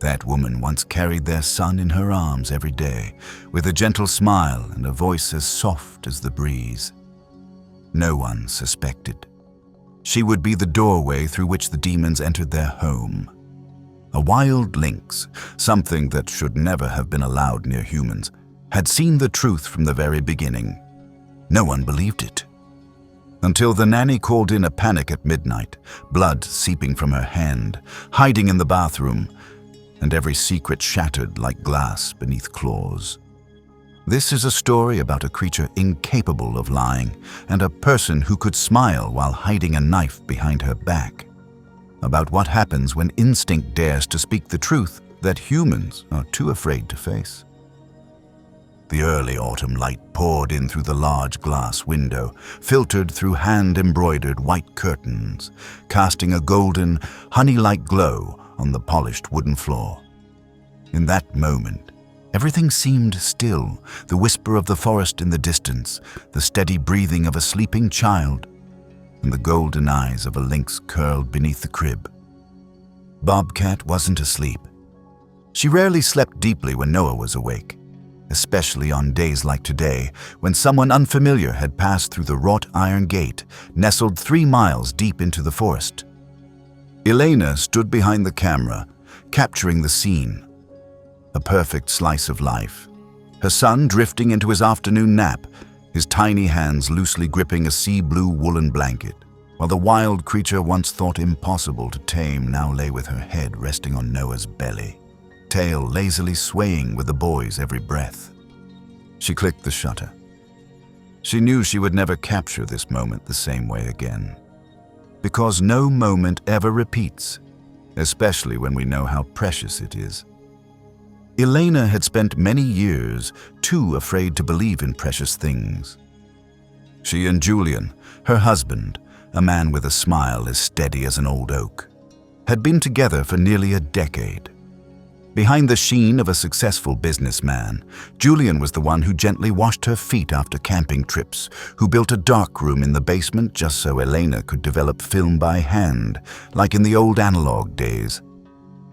That woman once carried their son in her arms every day, with a gentle smile and a voice as soft as the breeze. No one suspected. She would be the doorway through which the demons entered their home. A wild lynx, something that should never have been allowed near humans, had seen the truth from the very beginning. No one believed it. Until the nanny called in a panic at midnight, blood seeping from her hand, hiding in the bathroom, and every secret shattered like glass beneath claws. This is a story about a creature incapable of lying and a person who could smile while hiding a knife behind her back. About what happens when instinct dares to speak the truth that humans are too afraid to face. The early autumn light poured in through the large glass window, filtered through hand-embroidered white curtains, casting a golden, honey-like glow on the polished wooden floor. In that moment, everything seemed still, the whisper of the forest in the distance, the steady breathing of a sleeping child, and the golden eyes of a lynx curled beneath the crib. Bobcat wasn't asleep. She rarely slept deeply when Noah was awake, especially on days like today, when someone unfamiliar had passed through the wrought iron gate, nestled 3 miles deep into the forest. Elena stood behind the camera, capturing the scene. A perfect slice of life. Her son drifting into his afternoon nap, his tiny hands loosely gripping a sea-blue woolen blanket, while the wild creature once thought impossible to tame now lay with her head resting on Noah's belly, tail lazily swaying with the boy's every breath. She clicked the shutter. She knew she would never capture this moment the same way again. Because no moment ever repeats, especially when we know how precious it is. Elena had spent many years too afraid to believe in precious things. She and Julian, her husband, a man with a smile as steady as an old oak, had been together for nearly a decade. Behind the sheen of a successful businessman, Julian was the one who gently washed her feet after camping trips, who built a dark room in the basement just so Elena could develop film by hand, like in the old analog days.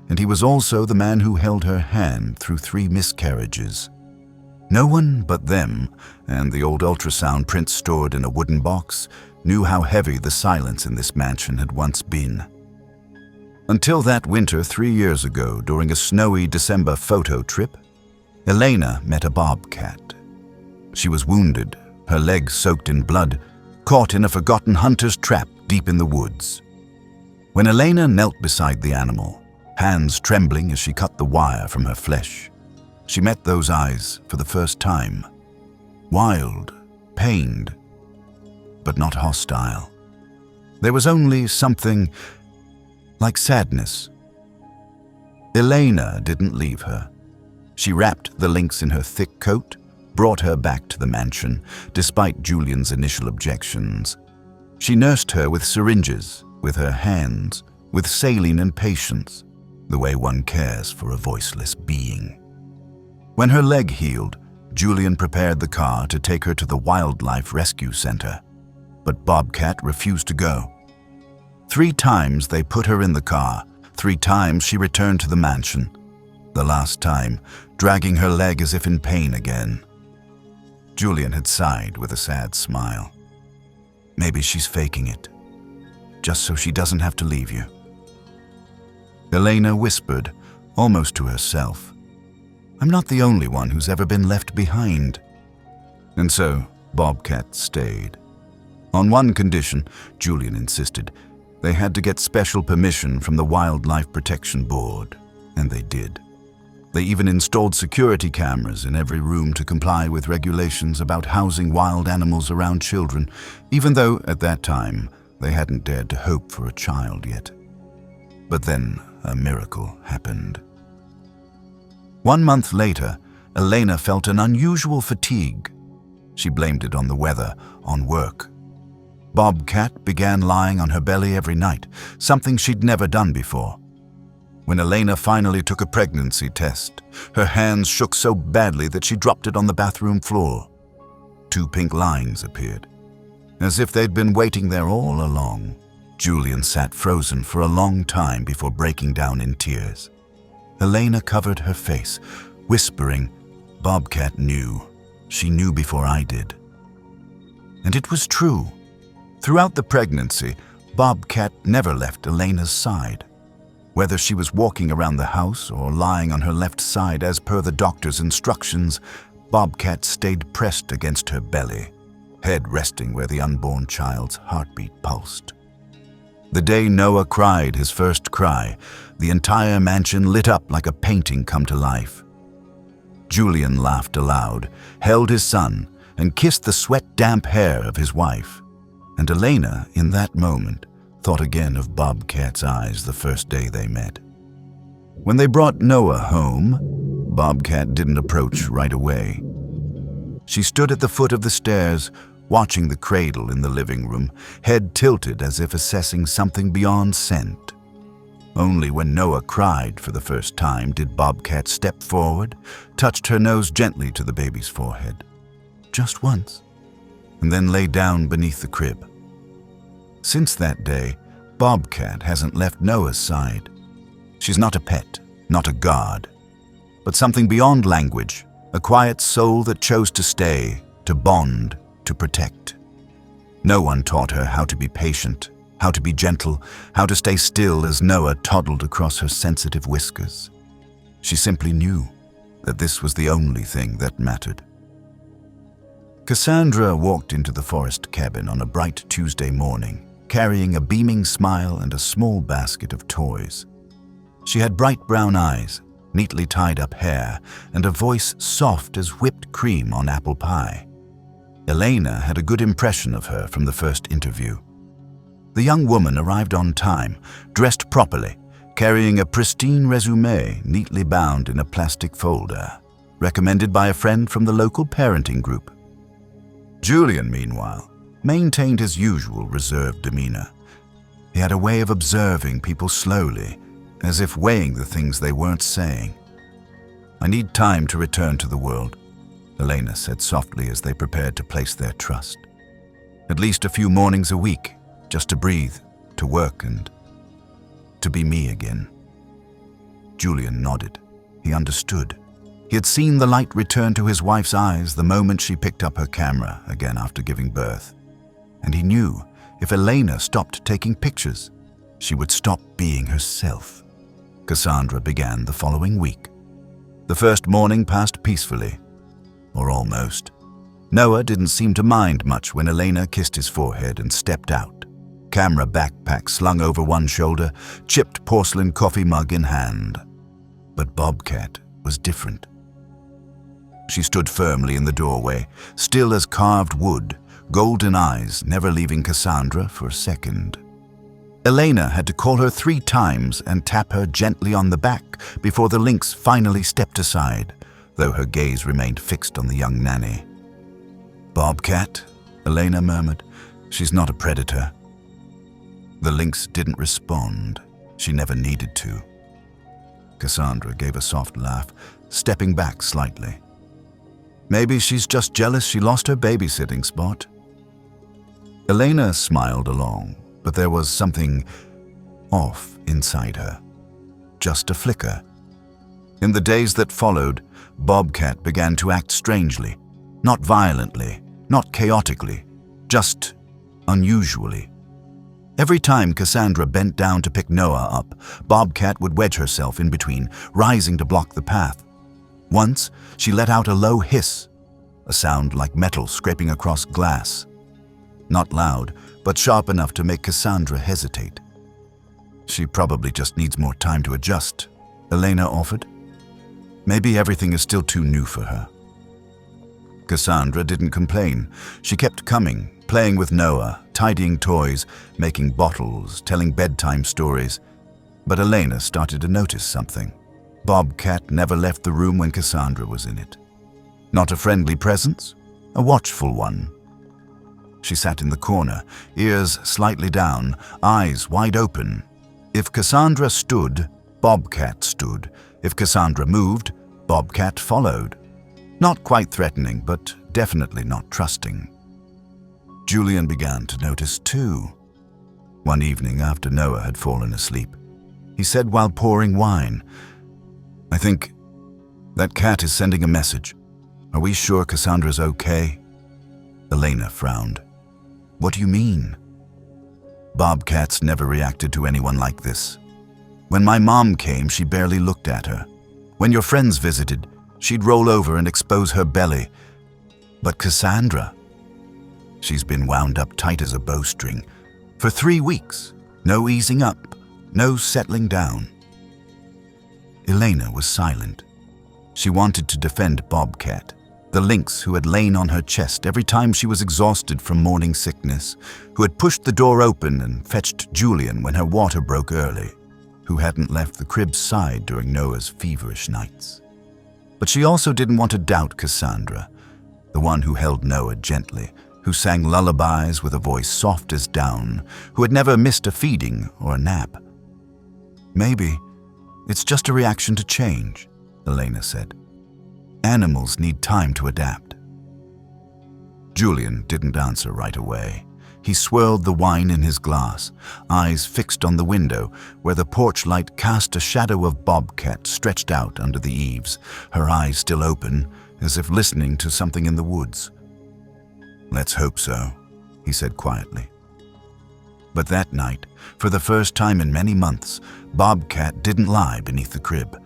And he was also the man who held her hand through 3 miscarriages. No one but them, and the old ultrasound prints stored in a wooden box, knew how heavy the silence in this mansion had once been. Until that winter 3 years ago, during a snowy December photo trip, Elena met a bobcat. She was wounded, her leg soaked in blood, caught in a forgotten hunter's trap deep in the woods. When Elena knelt beside the animal, hands trembling as she cut the wire from her flesh, she met those eyes for the first time. Wild, pained, but not hostile. There was only something like sadness. Elena didn't leave her. She wrapped the lynx in her thick coat, brought her back to the mansion, despite Julian's initial objections. She nursed her with syringes, with her hands, with saline and patience, the way one cares for a voiceless being. When her leg healed, Julian prepared the car to take her to the Wildlife Rescue Center, but Bobcat refused to go. 3 times they put her in the car, 3 times she returned to the mansion, the last time dragging her leg as if in pain again. Julian had sighed with a sad smile. Maybe she's faking it, just so she doesn't have to leave you. Elena whispered, almost to herself, I'm not the only one who's ever been left behind. And so Bobcat stayed. On one condition, Julian insisted. They had to get special permission from the Wildlife Protection Board, and they did. They even installed security cameras in every room to comply with regulations about housing wild animals around children, even though, at that time, they hadn't dared to hope for a child yet. But then a miracle happened. 1 month later, Elena felt an unusual fatigue. She blamed it on the weather, on work. Bobcat began lying on her belly every night, something she'd never done before. When Elena finally took a pregnancy test, her hands shook so badly that she dropped it on the bathroom floor. 2 pink lines appeared, as if they'd been waiting there all along. Julian sat frozen for a long time before breaking down in tears. Elena covered her face, whispering, "Bobcat knew. She knew before I did." And it was true. Throughout the pregnancy, Bobcat never left Elena's side. Whether she was walking around the house or lying on her left side as per the doctor's instructions, Bobcat stayed pressed against her belly, head resting where the unborn child's heartbeat pulsed. The day Noah cried his first cry, the entire mansion lit up like a painting come to life. Julian laughed aloud, held his son, and kissed the sweat-damp hair of his wife. And Elena, in that moment, thought again of Bobcat's eyes the first day they met. When they brought Noah home, Bobcat didn't approach right away. She stood at the foot of the stairs, watching the cradle in the living room, head tilted as if assessing something beyond scent. Only when Noah cried for the first time did Bobcat step forward, touched her nose gently to the baby's forehead. Just once, and then lay down beneath the crib. Since that day, Bobcat hasn't left Noah's side. She's not a pet, not a god, but something beyond language, a quiet soul that chose to stay, to bond, to protect. No one taught her how to be patient, how to be gentle, how to stay still as Noah toddled across her sensitive whiskers. She simply knew that this was the only thing that mattered. Cassandra walked into the forest cabin on a bright Tuesday morning, carrying a beaming smile and a small basket of toys. She had bright brown eyes, neatly tied-up hair, and a voice soft as whipped cream on apple pie. Elena had a good impression of her from the first interview. The young woman arrived on time, dressed properly, carrying a pristine resume neatly bound in a plastic folder, recommended by a friend from the local parenting group. Julian, meanwhile, maintained his usual reserved demeanor. He had a way of observing people slowly, as if weighing the things they weren't saying. "I need time to return to the world," Elena said softly as they prepared to place their trust. "At least a few mornings a week, just to breathe, to work, and to be me again." Julian nodded. He understood. He had seen the light return to his wife's eyes the moment she picked up her camera again after giving birth. And he knew if Elena stopped taking pictures, she would stop being herself. Cassandra began the following week. The first morning passed peacefully, or almost. Noah didn't seem to mind much when Elena kissed his forehead and stepped out, camera backpack slung over one shoulder, chipped porcelain coffee mug in hand. But Bobcat was different. She stood firmly in the doorway, still as carved wood, golden eyes never leaving Cassandra for a second. Elena had to call her 3 times and tap her gently on the back before the lynx finally stepped aside, though her gaze remained fixed on the young nanny. "Bobcat," Elena murmured. "She's not a predator." The lynx didn't respond. She never needed to. Cassandra gave a soft laugh, stepping back slightly. "Maybe she's just jealous she lost her babysitting spot." Elena smiled along, but there was something off inside her. Just a flicker. In the days that followed, Bobcat began to act strangely. Not violently, not chaotically, just unusually. Every time Cassandra bent down to pick Noah up, Bobcat would wedge herself in between, rising to block the path. Once, she let out a low hiss, a sound like metal scraping across glass. Not loud, but sharp enough to make Cassandra hesitate. "She probably just needs more time to adjust," Elena offered. "Maybe everything is still too new for her." Cassandra didn't complain. She kept coming, playing with Noah, tidying toys, making bottles, telling bedtime stories. But Elena started to notice something. Bobcat never left the room when Cassandra was in it. Not a friendly presence, a watchful one. She sat in the corner, ears slightly down, eyes wide open. If Cassandra stood, Bobcat stood. If Cassandra moved, Bobcat followed. Not quite threatening, but definitely not trusting. Julian began to notice too. One evening after Noah had fallen asleep, he said while pouring wine, think that cat is sending a message. Are we sure Cassandra's okay?" Elena frowned. "What do you mean?" Bobcats never reacted to anyone like this. When my mom came, she barely looked at her. When your friends visited, she'd roll over and expose her belly. But Cassandra, she's been wound up tight as a bowstring for 3 weeks. No easing up, no settling down. Elena was silent. She wanted to defend Bobcat, the lynx who had lain on her chest every time she was exhausted from morning sickness, who had pushed the door open and fetched Julian when her water broke early, who hadn't left the crib's side during Noah's feverish nights. But she also didn't want to doubt Cassandra, the one who held Noah gently, who sang lullabies with a voice soft as down, who had never missed a feeding or a nap. "Maybe it's just a reaction to change," Elena said. "Animals need time to adapt." Julian didn't answer right away. He swirled the wine in his glass, eyes fixed on the window, where the porch light cast a shadow of Bobcat stretched out under the eaves, her eyes still open, as if listening to something in the woods. "Let's hope so," he said quietly. But that night, for the first time in many months, Bobcat didn't lie beneath the crib.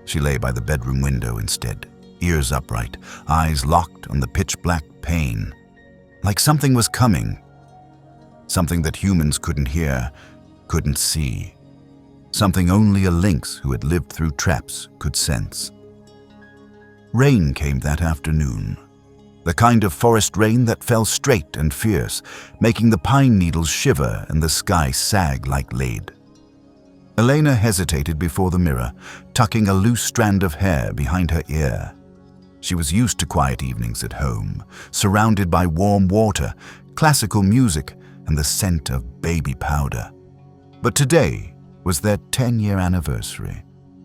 She lay by the bedroom window instead, ears upright, eyes locked on the pitch-black pane, like something was coming. Something that humans couldn't hear, couldn't see. Something only a lynx who had lived through traps could sense. Rain came that afternoon. The kind of forest rain that fell straight and fierce, making the pine needles shiver and the sky sag like lead. Elena hesitated before the mirror, tucking a loose strand of hair behind her ear. She was used to quiet evenings at home, surrounded by warm water, classical music, and the scent of baby powder. But today was their 10-year anniversary,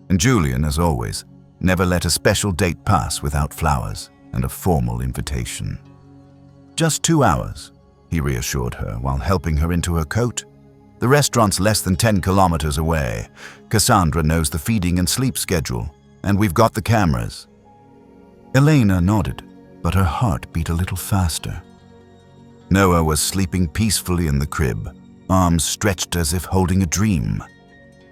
and Julian, as always, never let a special date pass without flowers and a formal invitation. "Just 2 hours," he reassured her while helping her into her coat. "The restaurant's less than 10 kilometers away. Cassandra knows the feeding and sleep schedule, and we've got the cameras." Elena nodded, but her heart beat a little faster. Noah was sleeping peacefully in the crib, arms stretched as if holding a dream.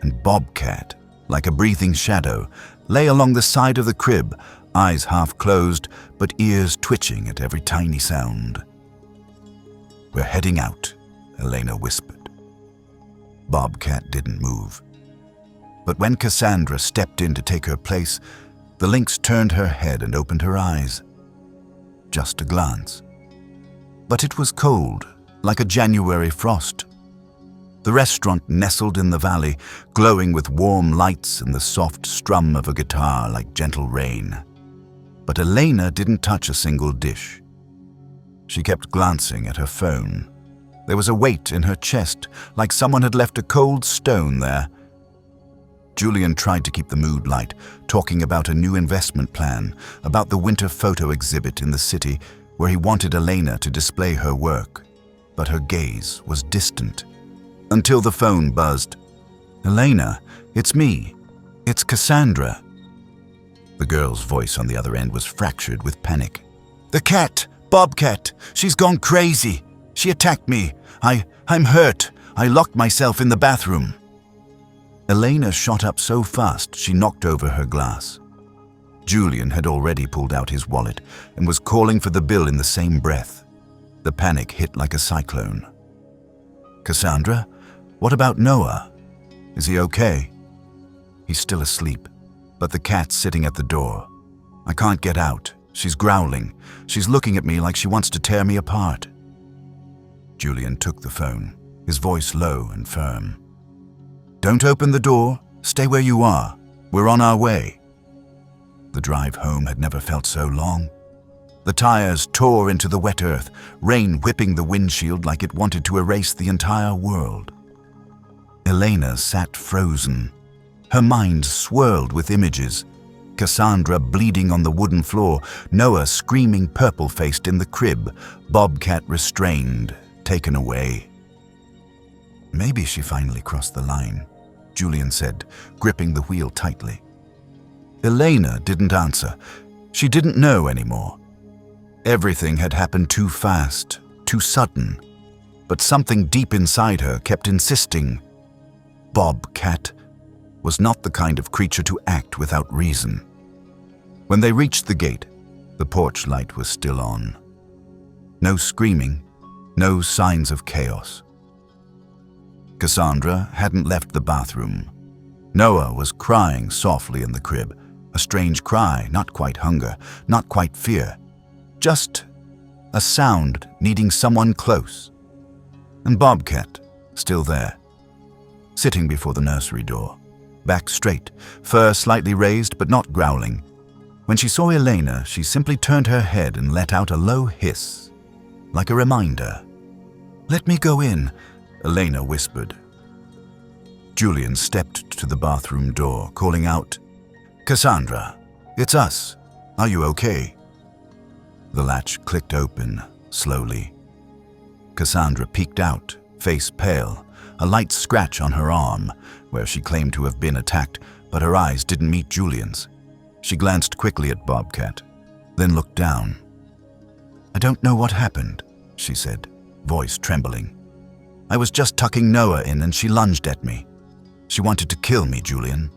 And Bobcat, like a breathing shadow, lay along the side of the crib, eyes half closed, but ears twitching at every tiny sound. "We're heading out," Elena whispered. Bobcat didn't move. But when Cassandra stepped in to take her place, the lynx turned her head and opened her eyes. Just a glance. But it was cold, like a January frost. The restaurant nestled in the valley, glowing with warm lights and the soft strum of a guitar like gentle rain. But Elena didn't touch a single dish. She kept glancing at her phone. There was a weight in her chest, like someone had left a cold stone there. Julian tried to keep the mood light, talking about a new investment plan, about the winter photo exhibit in the city where he wanted Elena to display her work. But her gaze was distant. Until the phone buzzed. "Elena, it's me. It's Cassandra." The girl's voice on the other end was fractured with panic. "The cat! Bobcat! She's gone crazy! She attacked me! I'm hurt! I locked myself in the bathroom!" Elena shot up so fast she knocked over her glass. Julian had already pulled out his wallet and was calling for the bill in the same breath. The panic hit like a cyclone. "Cassandra, what about Noah? Is he okay?" "He's still asleep, but the cat's sitting at the door. I can't get out. She's growling. She's looking at me like she wants to tear me apart." Julian took the phone, his voice low and firm. "Don't open the door. Stay where you are. We're on our way." The drive home had never felt so long. The tires tore into the wet earth, rain whipping the windshield like it wanted to erase the entire world. Elena sat frozen. Her mind swirled with images. Cassandra bleeding on the wooden floor, Noah screaming purple-faced in the crib, Bobcat restrained, taken away. "Maybe she finally crossed the line," Julian said, gripping the wheel tightly. Elena didn't answer. She didn't know anymore. Everything had happened too fast, too sudden. But something deep inside her kept insisting. Bobcat was not the kind of creature to act without reason. When they reached the gate, the porch light was still on. No screaming, no signs of chaos. Cassandra hadn't left the bathroom. Noah was crying softly in the crib, a strange cry, not quite hunger, not quite fear, just a sound needing someone close. And Bobcat, still there, sitting before the nursery door, back straight, fur slightly raised but not growling. When she saw Elena, she simply turned her head and let out a low hiss, like a reminder. "Let me go in," Elena whispered. Julian stepped to the bathroom door, calling out, "Cassandra, it's us. Are you okay?" The latch clicked open, slowly. Cassandra peeked out, face pale, a light scratch on her arm, where she claimed to have been attacked, but her eyes didn't meet Julian's. She glanced quickly at Bobcat, then looked down. "I don't know what happened," she said, voice trembling. "I was just tucking Noah in and she lunged at me. She wanted to kill me, Julian."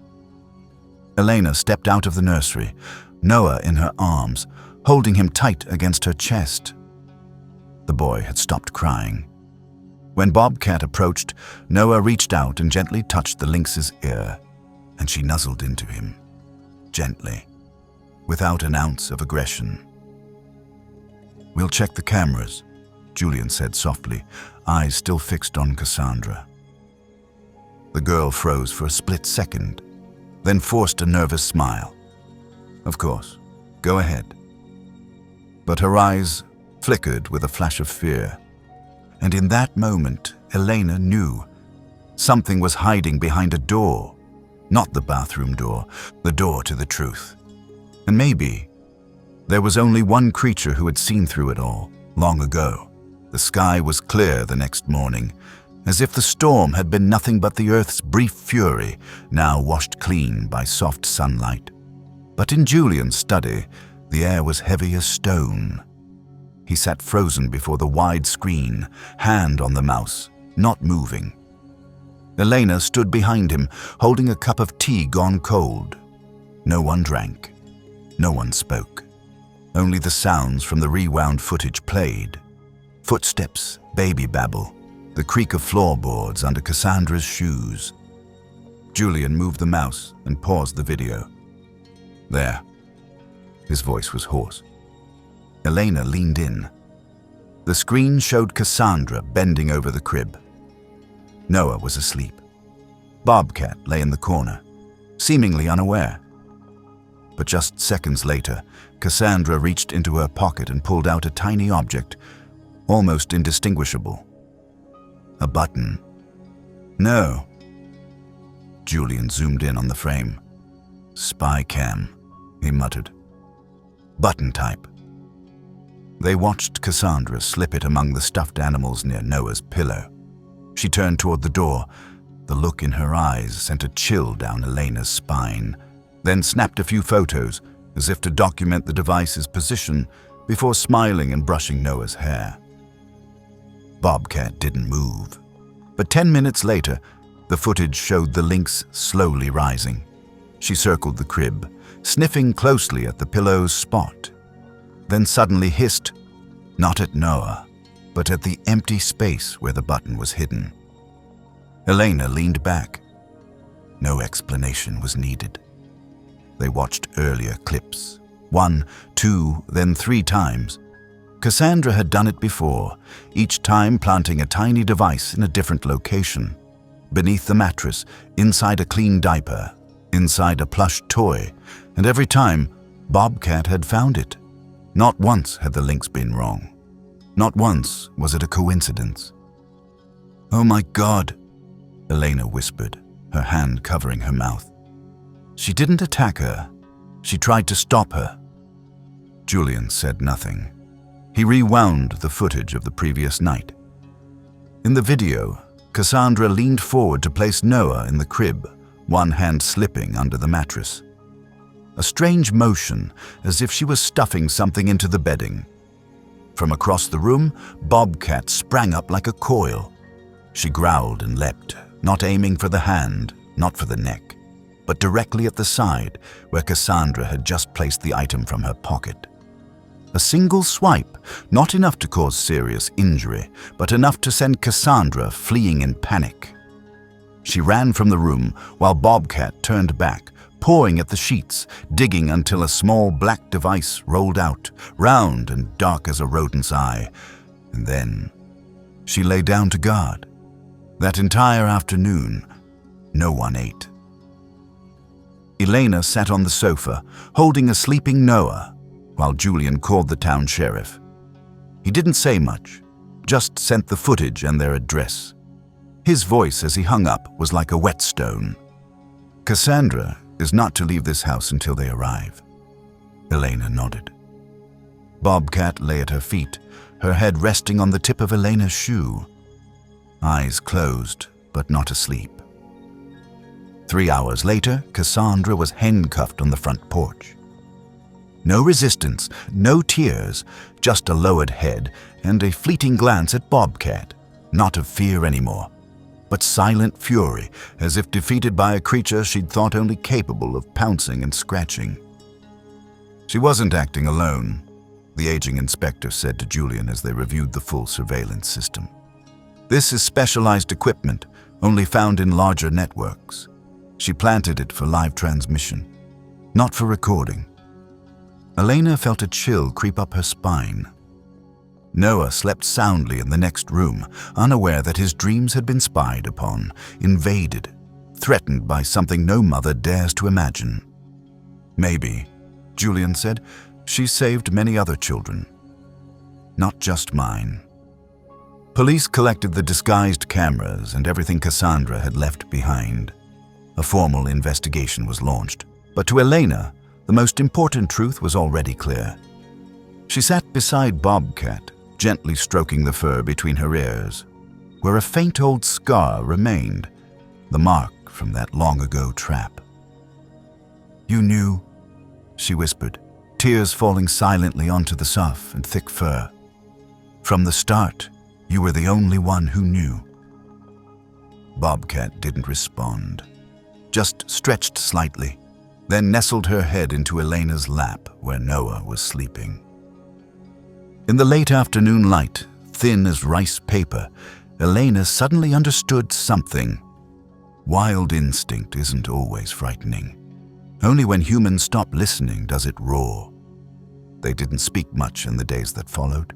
Elena stepped out of the nursery, Noah in her arms, holding him tight against her chest. The boy had stopped crying. When Bobcat approached, Noah reached out and gently touched the lynx's ear, and she nuzzled into him, gently, without an ounce of aggression. "We'll check the cameras," Julian said softly, eyes still fixed on Cassandra. The girl froze for a split second, then forced a nervous smile. "Of course, go ahead." But her eyes flickered with a flash of fear. And in that moment, Elena knew something was hiding behind a door, not the bathroom door, the door to the truth. And maybe there was only one creature who had seen through it all, long ago. The sky was clear the next morning, as if the storm had been nothing but the earth's brief fury, now washed clean by soft sunlight. But in Julian's study, the air was heavy as stone. He sat frozen before the wide screen, hand on the mouse, not moving. Elena stood behind him, holding a cup of tea gone cold. No one drank. No one spoke. Only the sounds from the rewound footage played. Footsteps, baby babble, the creak of floorboards under Cassandra's shoes. Julian moved the mouse and paused the video. "There." His voice was hoarse. Elena leaned in. The screen showed Cassandra bending over the crib. Noah was asleep. Bobcat lay in the corner, seemingly unaware. But just seconds later, Cassandra reached into her pocket and pulled out a tiny object, almost indistinguishable. A button. "No." Julian zoomed in on the frame. "Spy cam," he muttered. "Button type." They watched Cassandra slip it among the stuffed animals near Noah's pillow. She turned toward the door. The look in her eyes sent a chill down Elena's spine, then snapped a few photos, as if to document the device's position, before smiling and brushing Noah's hair. Bobcat didn't move. But 10 minutes later, the footage showed the lynx slowly rising. She circled the crib, sniffing closely at the pillow's spot, then suddenly hissed, not at Noah, but at the empty space where the button was hidden. Elena leaned back. No explanation was needed. They watched earlier clips, 1, 2, then 3 times. Cassandra had done it before, each time planting a tiny device in a different location. Beneath the mattress, inside a clean diaper, inside a plush toy, and every time, Bobcat had found it. Not once had the lynx been wrong. Not once was it a coincidence. "Oh my God," Elena whispered, her hand covering her mouth. She didn't attack her. She tried to stop her. Julian said nothing. He rewound the footage of the previous night. In the video, Cassandra leaned forward to place Noah in the crib, one hand slipping under the mattress. a strange motion as if she was stuffing something into the bedding. From across the room, Bobcat sprang up like a coil. She growled and leapt, not aiming for the hand, not for the neck, but directly at the side where Cassandra had just placed the item from her pocket. A single swipe, not enough to cause serious injury, but enough to send Cassandra fleeing in panic. She ran from the room while Bobcat turned back, pawing at the sheets, digging until a small black device rolled out, round and dark as a rodent's eye. And then she lay down to guard. That entire afternoon, no one ate. Elena sat on the sofa, holding a sleeping Noah, while Julian called the town sheriff. He didn't say much, just sent the footage and their address. His voice as he hung up was like a whetstone. "Cassandra is not to leave this house until they arrive." Elena nodded. Bobcat lay at her feet, her head resting on the tip of Elena's shoe. Eyes closed, but not asleep. 3 hours later, Cassandra was handcuffed on the front porch. No resistance, no tears, just a lowered head and a fleeting glance at Bobcat, not of fear anymore, but silent fury, as if defeated by a creature she'd thought only capable of pouncing and scratching. She wasn't acting alone, the aging inspector said to Julian as they reviewed the full surveillance system. This is specialized equipment, only found in larger networks. She planted it for live transmission, not for recording. Elena felt a chill creep up her spine. Noah slept soundly in the next room, unaware that his dreams had been spied upon, invaded, threatened by something no mother dares to imagine. "Maybe," Julian said, "she saved many other children. Not just mine." Police collected the disguised cameras and everything Cassandra had left behind. A formal investigation was launched, but to Elena, the most important truth was already clear. She sat beside Bobcat, gently stroking the fur between her ears, where a faint old scar remained, the mark from that long-ago trap. "You knew," she whispered, tears falling silently onto the soft and thick fur. "From the start, you were the only one who knew." Bobcat didn't respond, just stretched slightly, then nestled her head into Elena's lap where Noah was sleeping. In the late afternoon light, thin as rice paper, Elena suddenly understood something. Wild instinct isn't always frightening. Only when humans stop listening does it roar. They didn't speak much in the days that followed.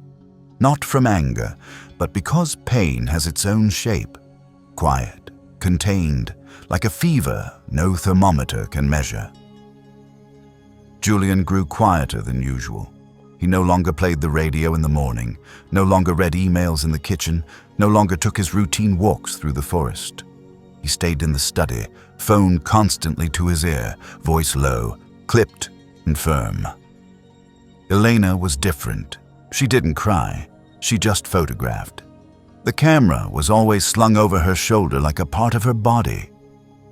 Not from anger, but because pain has its own shape. Quiet, contained, like a fever no thermometer can measure. Julian grew quieter than usual. He no longer played the radio in the morning, no longer read emails in the kitchen, no longer took his routine walks through the forest. He stayed in the study, phone constantly to his ear, voice low, clipped and firm. Elena was different. She didn't cry, she just photographed. The camera was always slung over her shoulder like a part of her body.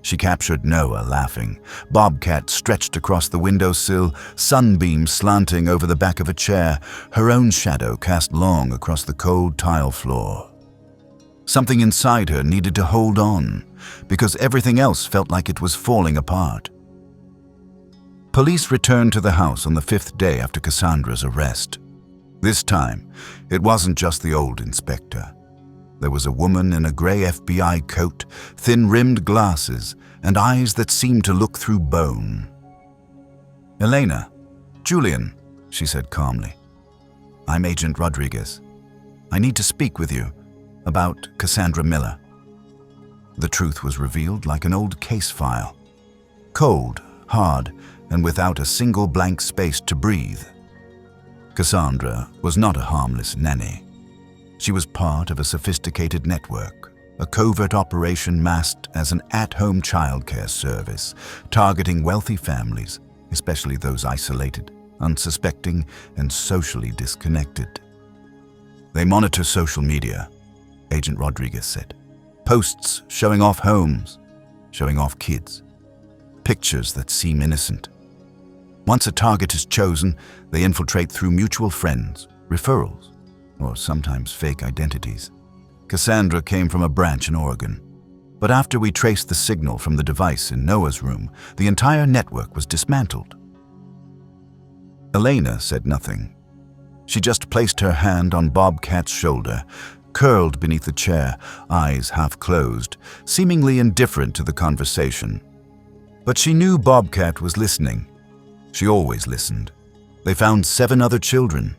She captured Noah laughing, Bobcat stretched across the windowsill, sunbeams slanting over the back of a chair, her own shadow cast long across the cold tile floor. Something inside her needed to hold on, because everything else felt like it was falling apart. Police returned to the house on the 5th day after Cassandra's arrest. This time, it wasn't just the old inspector. There was a woman in a gray FBI coat, thin-rimmed glasses, and eyes that seemed to look through bone. "Elena, Julian," she said calmly. "I'm Agent Rodriguez. I need to speak with you about Cassandra Miller." The truth was revealed like an old case file. Cold, hard, and without a single blank space to breathe. Cassandra was not a harmless nanny. She was part of a sophisticated network, a covert operation masked as an at-home childcare service, targeting wealthy families, especially those isolated, unsuspecting, and socially disconnected. "They monitor social media," Agent Rodriguez said. "Posts showing off homes, showing off kids, pictures that seem innocent. Once a target is chosen, they infiltrate through mutual friends, referrals, or sometimes fake identities. Cassandra came from a branch in Oregon. But after we traced the signal from the device in Noah's room, the entire network was dismantled. Elena said nothing. She just placed her hand on Bobcat's shoulder, curled beneath the chair, eyes half closed, seemingly indifferent to the conversation. But she knew Bobcat was listening. She always listened. They found 7 other children,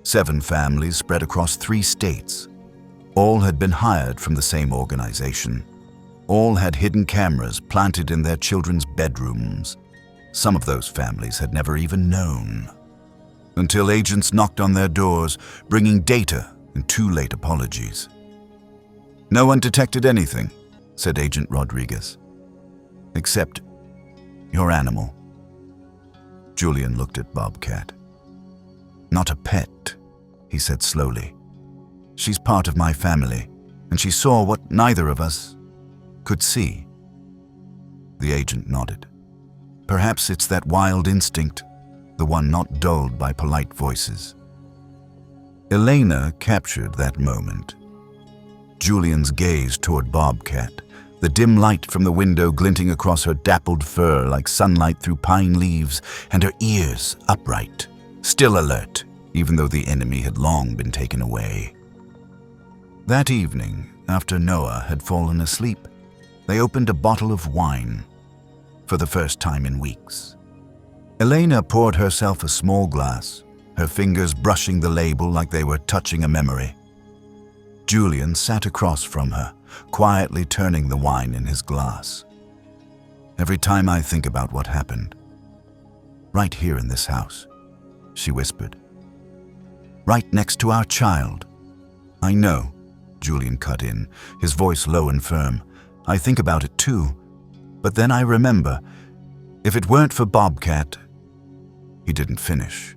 7 families spread across 3 states. All had been hired from the same organization. All had hidden cameras planted in their children's bedrooms. Some of those families had never even known. Until agents knocked on their doors, bringing data and too late apologies. "No one detected anything," said Agent Rodriguez. "Except your animal." Julian looked at Bobcat. "Not a pet," he said slowly. "She's part of my family, and she saw what neither of us could see." The agent nodded. "Perhaps it's that wild instinct, the one not dulled by polite voices." Elena captured that moment. Julian's gaze toward Bobcat, the dim light from the window glinting across her dappled fur like sunlight through pine leaves, and her ears upright, still alert, even though the enemy had long been taken away. That evening, after Noah had fallen asleep, they opened a bottle of wine for the first time in weeks. Elena poured herself a small glass, her fingers brushing the label like they were touching a memory. Julian sat across from her, quietly turning the wine in his glass. "Every time I think about what happened, right here in this house," she whispered, "right next to our child." "I know," Julian cut in, his voice low and firm. "I think about it too. But then I remember, if it weren't for Bobcat..." He didn't finish.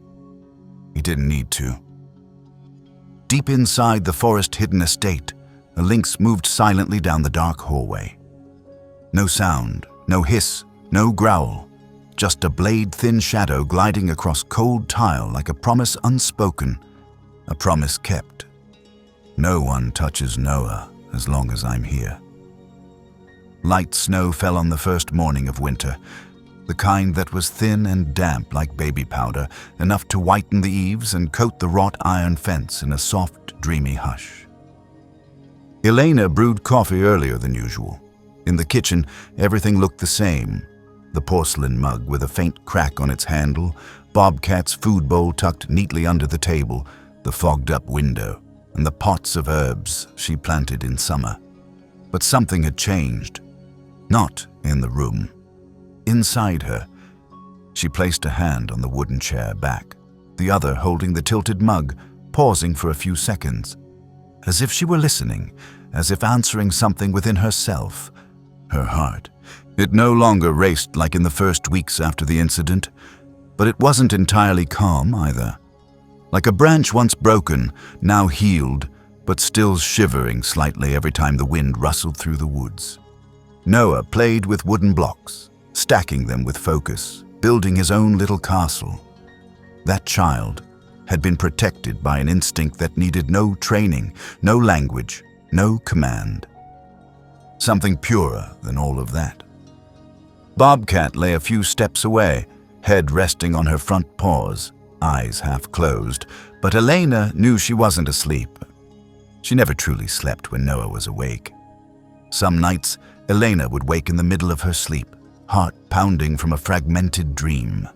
He didn't need to. Deep inside the forest-hidden estate, a lynx moved silently down the dark hallway. No sound, no hiss, no growl, just a blade-thin shadow gliding across cold tile like a promise unspoken, a promise kept. "No one touches Noah as long as I'm here." Light snow fell on the first morning of winter, the kind that was thin and damp like baby powder, enough to whiten the eaves and coat the wrought iron fence in a soft, dreamy hush. Elena brewed coffee earlier than usual. In the kitchen, everything looked the same. The porcelain mug with a faint crack on its handle, Bobcat's food bowl tucked neatly under the table, the fogged-up window, and the pots of herbs she planted in summer. But something had changed. Not in the room. Inside her, she placed a hand on the wooden chair back, the other holding the tilted mug, pausing for a few seconds, as if she were listening, as if answering something within herself, her heart. It no longer raced like in the first weeks after the incident, but it wasn't entirely calm either. Like a branch once broken, now healed, but still shivering slightly every time the wind rustled through the woods. Noah played with wooden blocks, stacking them with focus, building his own little castle. That child had been protected by an instinct that needed no training, no language, no command. Something purer than all of that. Bobcat lay a few steps away, head resting on her front paws, eyes half closed, but Elena knew she wasn't asleep. She never truly slept when Noah was awake. Some nights, Elena would wake in the middle of her sleep, heart pounding from a fragmented dream.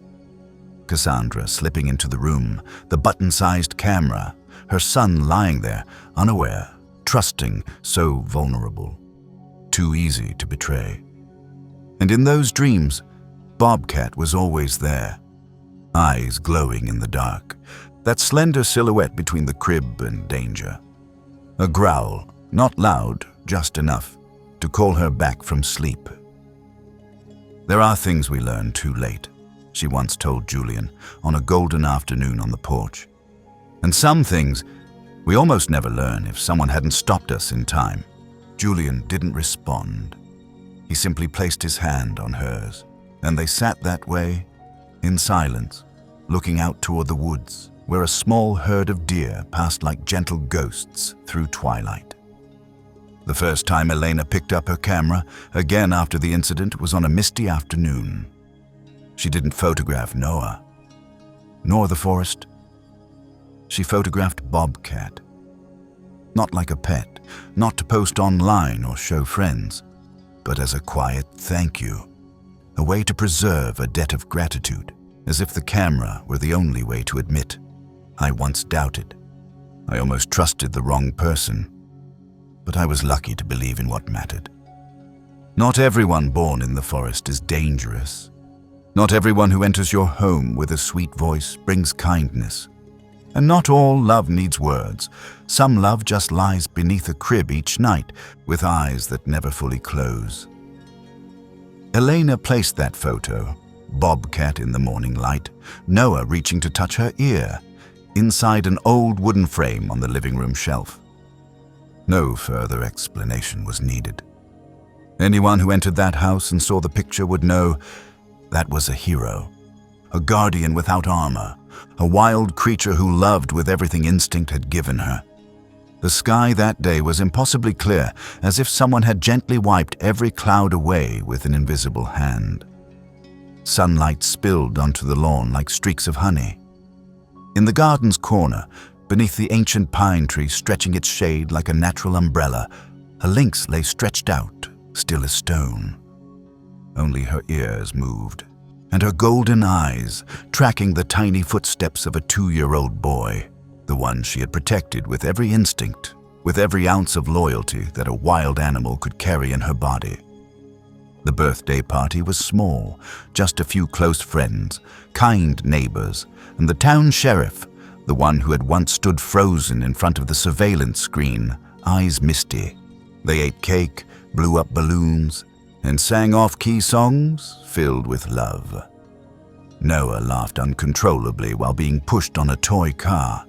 Cassandra slipping into the room, the button-sized camera, her son lying there, unaware, trusting, so vulnerable, too easy to betray. And in those dreams, Bobcat was always there, eyes glowing in the dark, that slender silhouette between the crib and danger. A growl, not loud, just enough to call her back from sleep. "There are things we learn too late," she once told Julian on a golden afternoon on the porch. "And some things we almost never learn if someone hadn't stopped us in time." Julian didn't respond. He simply placed his hand on hers, and they sat that way in silence, looking out toward the woods, where a small herd of deer passed like gentle ghosts through twilight. The first time Elena picked up her camera, again after the incident, was on a misty afternoon. She didn't photograph Noah, nor the forest. She photographed Bobcat. Not like a pet, not to post online or show friends, but as a quiet thank you, a way to preserve a debt of gratitude, as if the camera were the only way to admit, I once doubted. I almost trusted the wrong person, but I was lucky to believe in what mattered. Not everyone born in the forest is dangerous. Not everyone who enters your home with a sweet voice brings kindness. And not all love needs words. Some love just lies beneath a crib each night, with eyes that never fully close. Elena placed that photo, Bobcat in the morning light, Noah reaching to touch her ear, inside an old wooden frame on the living room shelf. No further explanation was needed. Anyone who entered that house and saw the picture would know that was a hero, a guardian without armor, a wild creature who loved with everything instinct had given her. The sky that day was impossibly clear, as if someone had gently wiped every cloud away with an invisible hand. Sunlight spilled onto the lawn like streaks of honey. In the garden's corner, beneath the ancient pine tree stretching its shade like a natural umbrella, a lynx lay stretched out, still as stone. Only her ears moved, and her golden eyes tracking the tiny footsteps of a 2-year-old boy, the one she had protected with every instinct, with every ounce of loyalty that a wild animal could carry in her body. The birthday party was small, just a few close friends, kind neighbors, and the town sheriff, the one who had once stood frozen in front of the surveillance screen, eyes misty. They ate cake, blew up balloons, and sang off-key songs filled with love. Noah laughed uncontrollably while being pushed on a toy car.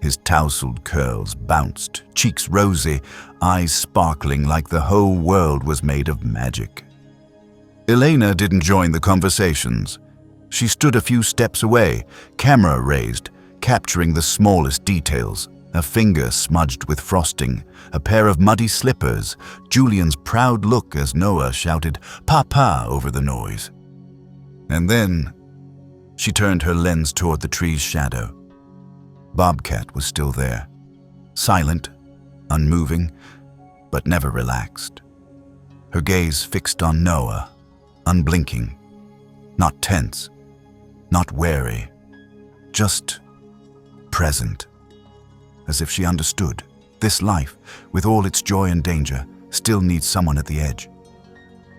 His tousled curls bounced, cheeks rosy, eyes sparkling like the whole world was made of magic. Elena didn't join the conversations. She stood a few steps away, camera raised, capturing the smallest details. A finger smudged with frosting, a pair of muddy slippers, Julian's proud look as Noah shouted, "Papa," over the noise. And then she turned her lens toward the tree's shadow. Bobcat was still there, silent, unmoving, but never relaxed. Her gaze fixed on Noah, unblinking, not tense, not wary, just present. As if she understood, this life, with all its joy and danger, still needs someone at the edge,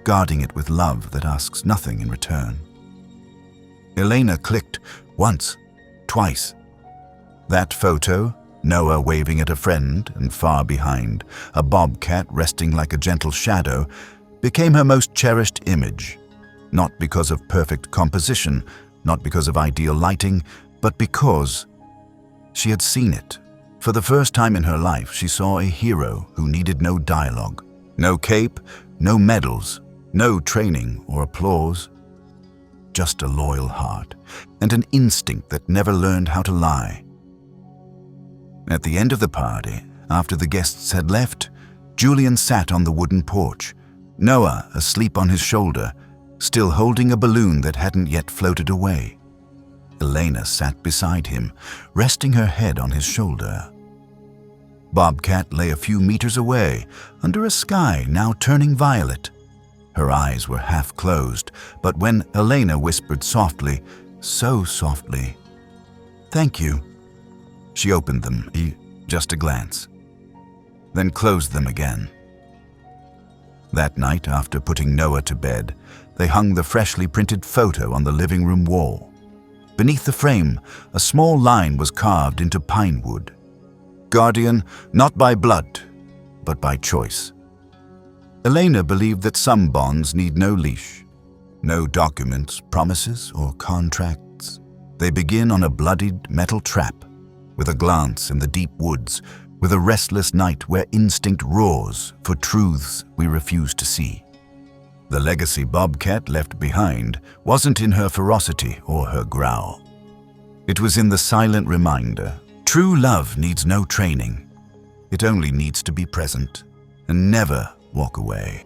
guarding it with love that asks nothing in return. Elena clicked once, twice. That photo, Noah waving at a friend, and far behind, a bobcat resting like a gentle shadow, became her most cherished image, not because of perfect composition, not because of ideal lighting, but because she had seen it. For the first time in her life, she saw a hero who needed no dialogue, no cape, no medals, no training or applause. Just a loyal heart and an instinct that never learned how to lie. At the end of the party, after the guests had left, Julian sat on the wooden porch, Noah asleep on his shoulder, still holding a balloon that hadn't yet floated away. Elena sat beside him, resting her head on his shoulder. Bobcat lay a few meters away, under a sky now turning violet. Her eyes were half closed, but when Elena whispered softly, so softly, "Thank you," she opened them, just a glance, then closed them again. That night, after putting Noah to bed, they hung the freshly printed photo on the living room wall. Beneath the frame, a small line was carved into pine wood. Guardian, not by blood, but by choice. Elena believed that some bonds need no leash, no documents, promises, or contracts. They begin on a bloodied metal trap, with a glance in the deep woods, with a restless night where instinct roars for truths we refuse to see. The legacy Bobcat left behind wasn't in her ferocity or her growl. It was in the silent reminder: true love needs no training. It only needs to be present and never walk away.